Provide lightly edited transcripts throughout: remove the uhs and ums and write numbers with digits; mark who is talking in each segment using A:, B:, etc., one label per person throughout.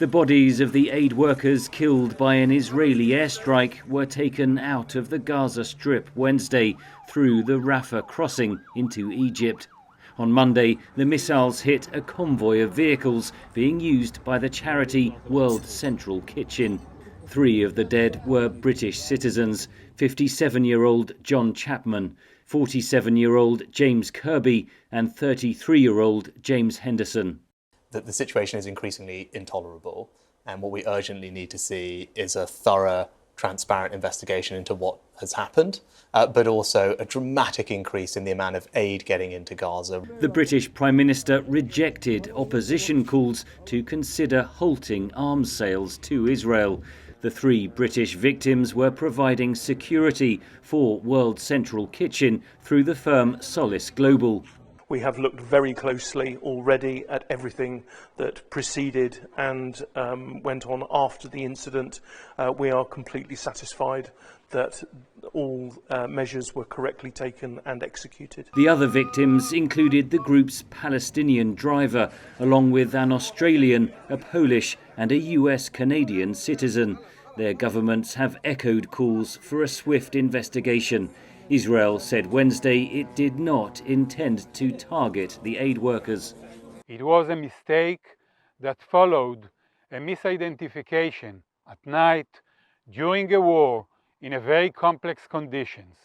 A: The bodies of the aid workers killed by an Israeli airstrike were taken out of the Gaza Strip Wednesday through the Rafah crossing into Egypt. On Monday, the missiles hit a convoy of vehicles being used by the charity World Central Kitchen. 3 of the dead were British citizens: 57-year-old John Chapman, 47-year-old James Kirby and 33-year-old James Henderson.
B: That the situation is increasingly intolerable, and what we urgently need to see is a thorough, transparent investigation into what has happened, but also a dramatic increase in the amount of aid getting into Gaza.
A: The British Prime Minister rejected opposition calls to consider halting arms sales to Israel. The 3 British victims were providing security for World Central Kitchen through the firm Solace Global.
C: We have looked very closely already at everything that preceded and went on after the incident. We are completely satisfied that all measures were correctly taken and executed.
A: The other victims included the group's Palestinian driver, along with an Australian, a Polish and a US-Canadian citizen. Their governments have echoed calls for a swift investigation. Israel said Wednesday it did not intend to target the aid workers.
D: It was a mistake that followed a misidentification at night during a war in a very complex conditions.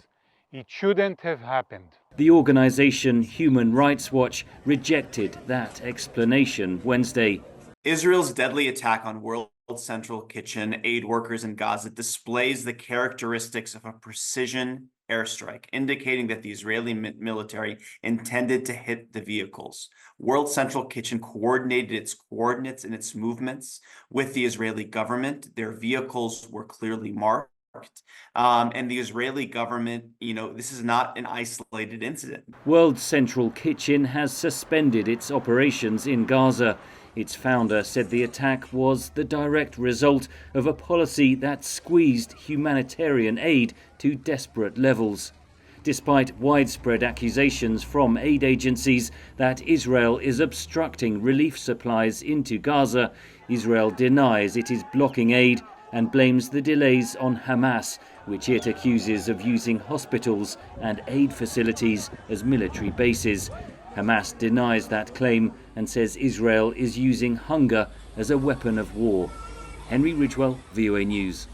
D: It shouldn't have happened.
A: The organization Human Rights Watch rejected that explanation Wednesday.
E: Israel's deadly attack on World Central Kitchen aid workers in Gaza displays the characteristics of a precision airstrike, indicating that the Israeli military intended to hit the vehicles. World Central Kitchen coordinated its coordinates and its movements with the Israeli government. Their vehicles were clearly marked. And the Israeli government, this is not an isolated incident.
A: World Central Kitchen has suspended its operations in Gaza. Its founder said the attack was the direct result of a policy that squeezed humanitarian aid to desperate levels. Despite widespread accusations from aid agencies that Israel is obstructing relief supplies into Gaza, Israel denies it is blocking aid and blames the delays on Hamas, which it accuses of using hospitals and aid facilities as military bases. Hamas denies that claim and says Israel is using hunger as a weapon of war. Henry Ridgwell, VOA News.